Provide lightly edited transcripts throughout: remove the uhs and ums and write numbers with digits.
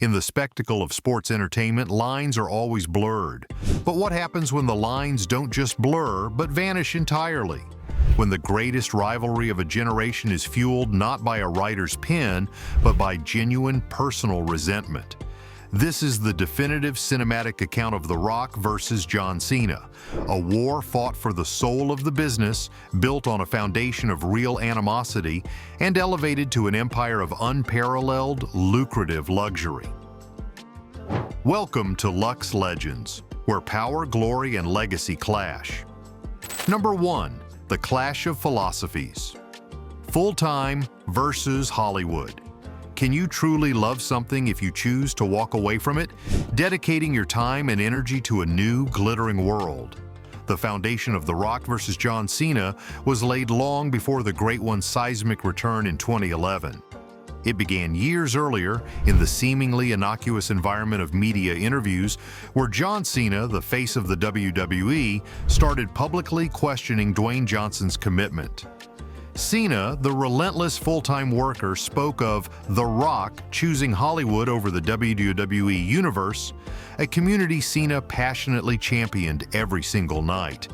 In the spectacle of sports entertainment, lines are always blurred. But what happens when the lines don't just blur, but vanish entirely? When the greatest rivalry of a generation is fueled not by a writer's pen, but by genuine personal resentment. This is the definitive cinematic account of The Rock versus John Cena, a war fought for the soul of the business, built on a foundation of real animosity, and elevated to an empire of unparalleled, lucrative luxury. Welcome to Luxe Legends, where power, glory, and legacy clash. Number 1. The Clash of Philosophies. Full-time versus Hollywood. Can you truly love something if you choose to walk away from it, dedicating your time and energy to a new, glittering world? The foundation of The Rock versus John Cena was laid long before the Great One's seismic return in 2011. It began years earlier in the seemingly innocuous environment of media interviews, where John Cena, the face of the WWE, started publicly questioning Dwayne Johnson's commitment. Cena, the relentless full-time worker, spoke of The Rock choosing Hollywood over the WWE Universe, a community Cena passionately championed every single night.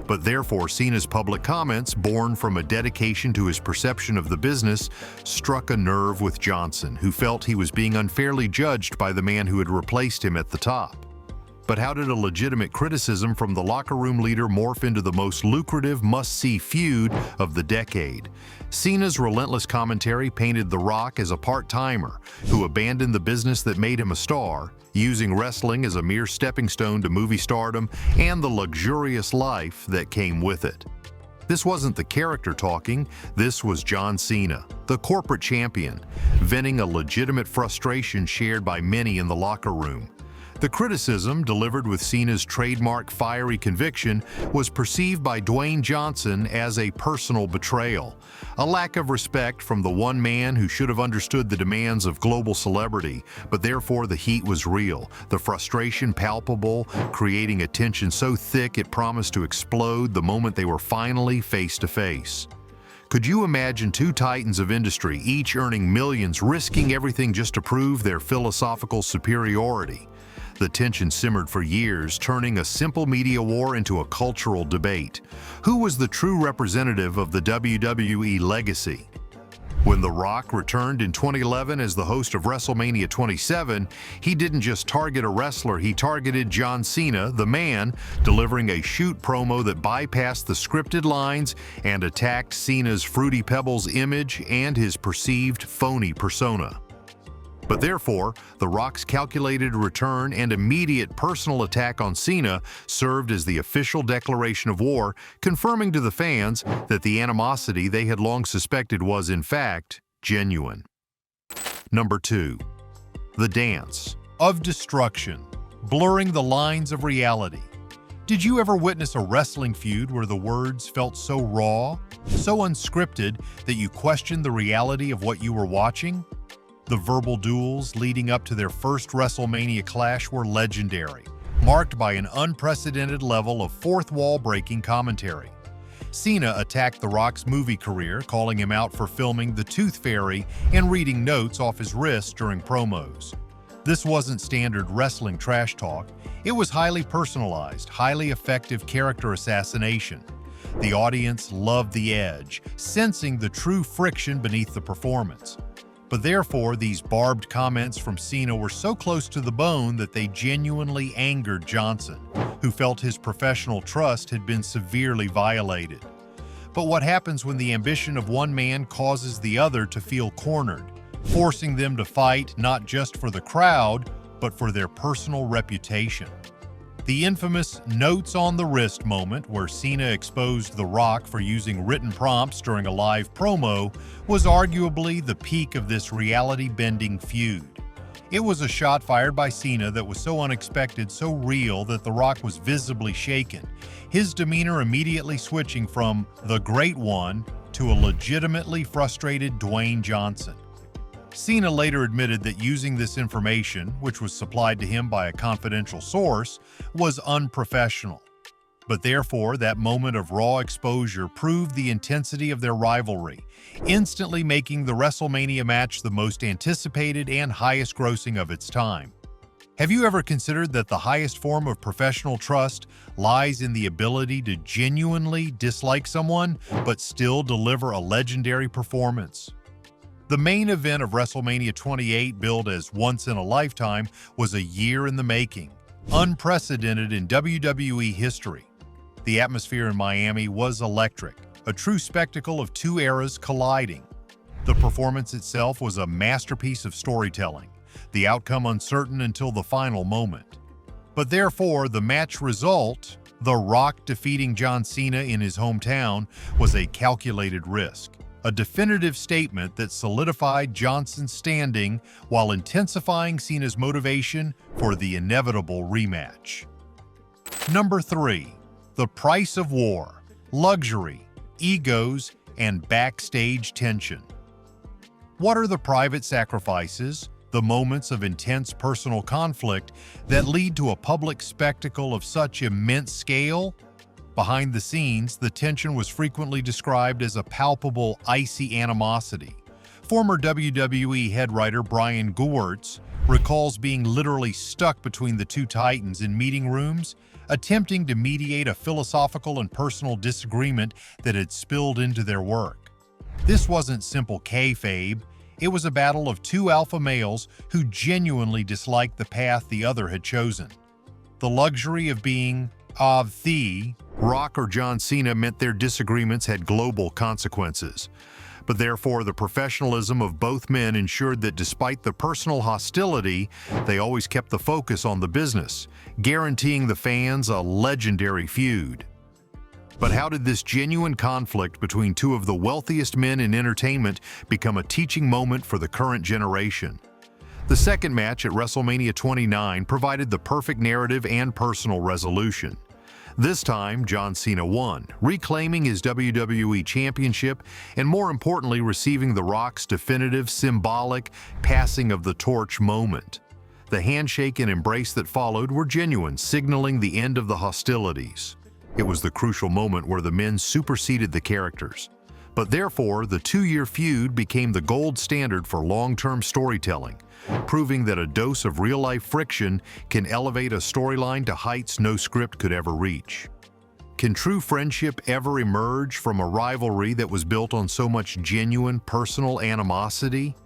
But therefore, Cena's public comments, born from a dedication to his perception of the business, struck a nerve with Johnson, who felt he was being unfairly judged by the man who had replaced him at the top. But how did a legitimate criticism from the locker room leader morph into the most lucrative, must-see feud of the decade? Cena's relentless commentary painted The Rock as a part-timer who abandoned the business that made him a star, using wrestling as a mere stepping stone to movie stardom and the luxurious life that came with it. This wasn't the character talking, this was John Cena, the corporate champion, venting a legitimate frustration shared by many in the locker room. The criticism, delivered with Cena's trademark fiery conviction, was perceived by Dwayne Johnson as a personal betrayal, a lack of respect from the one man who should have understood the demands of global celebrity, but therefore the heat was real, the frustration palpable, creating a tension so thick it promised to explode the moment they were finally face to face. Could you imagine two titans of industry, each earning millions, risking everything just to prove their philosophical superiority? The tension simmered for years, turning a simple media war into a cultural debate. Who was the true representative of the WWE legacy? When The Rock returned in 2011 as the host of WrestleMania 27, he didn't just target a wrestler, he targeted John Cena, the man, delivering a shoot promo that bypassed the scripted lines and attacked Cena's Fruity Pebbles image and his perceived phony persona. But therefore, The Rock's calculated return and immediate personal attack on Cena served as the official declaration of war, confirming to the fans that the animosity they had long suspected was, in fact, genuine. Number 2. The Dance of Destruction, blurring the lines of reality. Did you ever witness a wrestling feud where the words felt so raw, so unscripted, that you questioned the reality of what you were watching? The verbal duels leading up to their first WrestleMania clash were legendary, marked by an unprecedented level of fourth-wall-breaking commentary. Cena attacked The Rock's movie career, calling him out for filming The Tooth Fairy and reading notes off his wrist during promos. This wasn't standard wrestling trash talk. It was highly personalized, highly effective character assassination. The audience loved the edge, sensing the true friction beneath the performance. But therefore, these barbed comments from Cena were so close to the bone that they genuinely angered Johnson, who felt his professional trust had been severely violated. But what happens when the ambition of one man causes the other to feel cornered, forcing them to fight not just for the crowd, but for their personal reputation? The infamous notes on the wrist moment, where Cena exposed The Rock for using written prompts during a live promo, was arguably the peak of this reality-bending feud. It was a shot fired by Cena that was so unexpected, so real, that The Rock was visibly shaken, his demeanor immediately switching from the Great One to a legitimately frustrated Dwayne Johnson. Cena later admitted that using this information, which was supplied to him by a confidential source, was unprofessional. But therefore, that moment of raw exposure proved the intensity of their rivalry, instantly making the WrestleMania match the most anticipated and highest grossing of its time. Have you ever considered that the highest form of professional trust lies in the ability to genuinely dislike someone, but still deliver a legendary performance? The main event of WrestleMania 28, billed as once in a lifetime, was a year in the making, unprecedented in WWE history. The atmosphere in Miami was electric, a true spectacle of two eras colliding. The performance itself was a masterpiece of storytelling, the outcome uncertain until the final moment. But therefore, the match result, The Rock defeating John Cena in his hometown, was a calculated risk, a definitive statement that solidified Johnson's standing while intensifying Cena's motivation for the inevitable rematch. Number 3. The price of war, luxury, egos, and backstage tension. What are the private sacrifices, the moments of intense personal conflict that lead to a public spectacle of such immense scale? Behind the scenes, the tension was frequently described as a palpable, icy animosity. Former WWE head writer Brian Gewirtz recalls being literally stuck between the two titans in meeting rooms, attempting to mediate a philosophical and personal disagreement that had spilled into their work. This wasn't simple kayfabe. It was a battle of two alpha males who genuinely disliked the path the other had chosen. The luxury of being of the Rock or John Cena meant their disagreements had global consequences. But therefore, the professionalism of both men ensured that despite the personal hostility, they always kept the focus on the business, guaranteeing the fans a legendary feud. But how did this genuine conflict between two of the wealthiest men in entertainment become a teaching moment for the current generation? The second match at WrestleMania 29 provided the perfect narrative and personal resolution. This time, John Cena won, reclaiming his WWE Championship and, more importantly, receiving The Rock's definitive, symbolic passing of the torch moment. The handshake and embrace that followed were genuine, signaling the end of the hostilities. It was the crucial moment where the men superseded the characters. But therefore, the two-year feud became the gold standard for long-term storytelling, proving that a dose of real-life friction can elevate a storyline to heights no script could ever reach. Can true friendship ever emerge from a rivalry that was built on so much genuine personal animosity?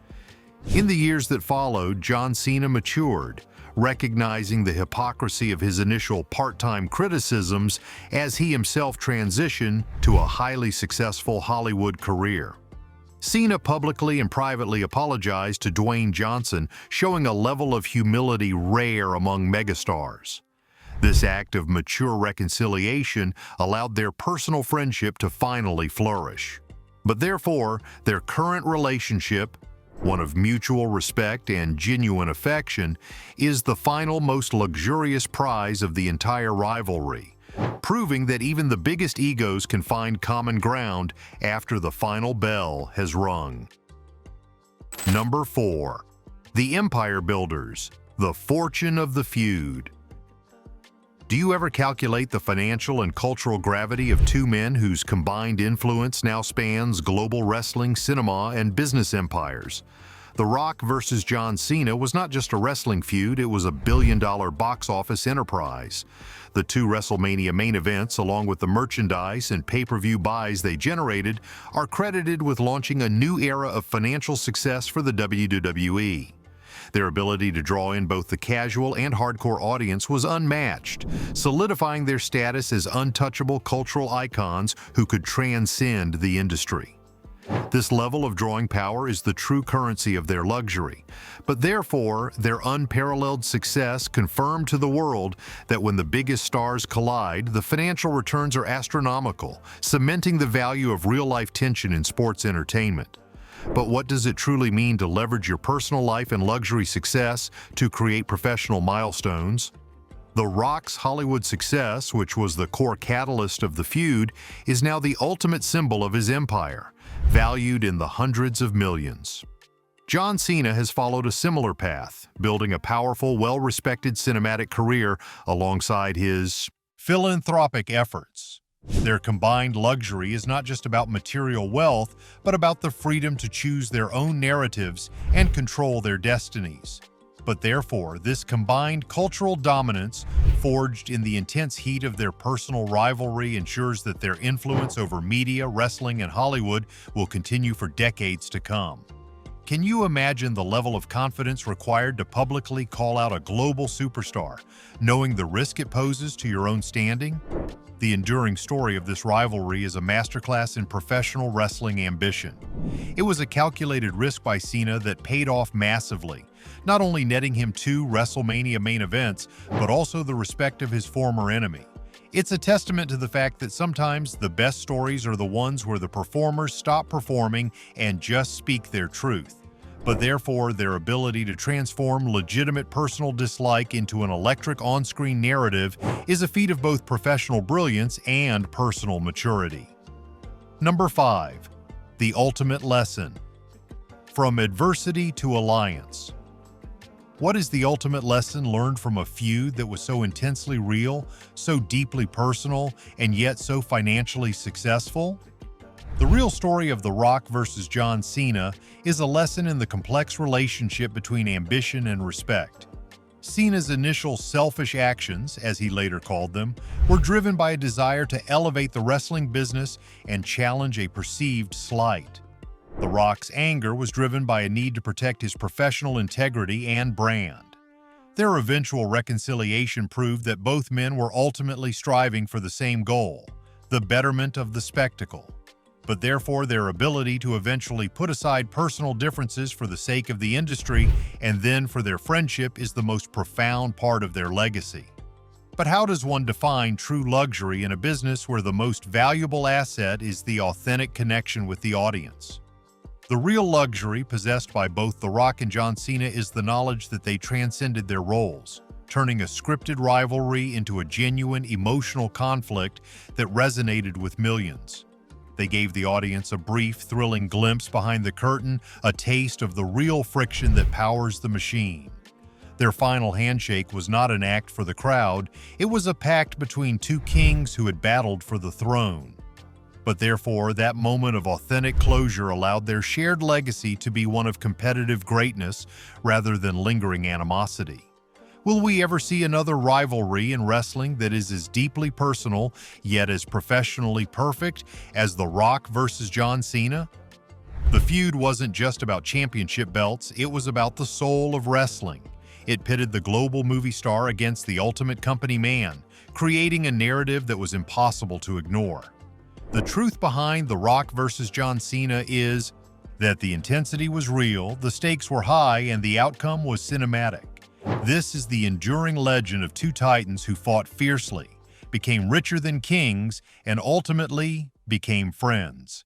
In the years that followed, John Cena matured, recognizing the hypocrisy of his initial part-time criticisms as he himself transitioned to a highly successful Hollywood career. Cena publicly and privately apologized to Dwayne Johnson, showing a level of humility rare among megastars. This act of mature reconciliation allowed their personal friendship to finally flourish. But therefore, their current relationship, one of mutual respect and genuine affection, is the final, most luxurious prize of the entire rivalry, proving that even the biggest egos can find common ground after the final bell has rung. Number 4. The Empire Builders, the fortune of the feud. Do you ever calculate the financial and cultural gravity of two men whose combined influence now spans global wrestling, cinema, and business empires? The Rock versus John Cena was not just a wrestling feud, it was a billion-dollar box office enterprise. The two WrestleMania main events, along with the merchandise and pay-per-view buys they generated, are credited with launching a new era of financial success for the WWE. Their ability to draw in both the casual and hardcore audience was unmatched, solidifying their status as untouchable cultural icons who could transcend the industry. This level of drawing power is the true currency of their luxury, but therefore their unparalleled success confirmed to the world that when the biggest stars collide, the financial returns are astronomical, cementing the value of real-life tension in sports entertainment. But what does it truly mean to leverage your personal life and luxury success to create professional milestones? The Rock's Hollywood success, which was the core catalyst of the feud, is now the ultimate symbol of his empire, valued in the hundreds of millions. John Cena has followed a similar path, building a powerful, well-respected cinematic career alongside his Philanthropic efforts. Their combined luxury is not just about material wealth, but about the freedom to choose their own narratives and control their destinies. But therefore, this combined cultural dominance, forged in the intense heat of their personal rivalry, ensures that their influence over media, wrestling, and Hollywood will continue for decades to come. Can you imagine the level of confidence required to publicly call out a global superstar, knowing the risk it poses to your own standing? The enduring story of this rivalry is a masterclass in professional wrestling ambition. It was a calculated risk by Cena that paid off massively, not only netting him 2 WrestleMania main events, but also the respect of his former enemy. It's a testament to the fact that sometimes the best stories are the ones where the performers stop performing and just speak their truth. But therefore, their ability to transform legitimate personal dislike into an electric on-screen narrative is a feat of both professional brilliance and personal maturity. Number 5. The ultimate lesson. From adversity to alliance. What is the ultimate lesson learned from a feud that was so intensely real, so deeply personal, and yet so financially successful? The real story of The Rock versus John Cena is a lesson in the complex relationship between ambition and respect. Cena's initial selfish actions, as he later called them, were driven by a desire to elevate the wrestling business and challenge a perceived slight. The Rock's anger was driven by a need to protect his professional integrity and brand. Their eventual reconciliation proved that both men were ultimately striving for the same goal, the betterment of the spectacle. But therefore, their ability to eventually put aside personal differences for the sake of the industry and then for their friendship is the most profound part of their legacy. But how does one define true luxury in a business where the most valuable asset is the authentic connection with the audience? The real luxury possessed by both The Rock and John Cena is the knowledge that they transcended their roles, turning a scripted rivalry into a genuine emotional conflict that resonated with millions. They gave the audience a brief, thrilling glimpse behind the curtain, a taste of the real friction that powers the machine. Their final handshake was not an act for the crowd, it was a pact between 2 kings who had battled for the throne. But therefore, that moment of authentic closure allowed their shared legacy to be one of competitive greatness rather than lingering animosity. Will we ever see another rivalry in wrestling that is as deeply personal, yet as professionally perfect as The Rock versus John Cena? The feud wasn't just about championship belts, it was about the soul of wrestling. It pitted the global movie star against the ultimate company man, creating a narrative that was impossible to ignore. The truth behind The Rock versus John Cena is that the intensity was real, the stakes were high, and the outcome was cinematic. This is the enduring legend of 2 titans who fought fiercely, became richer than kings, and ultimately became friends.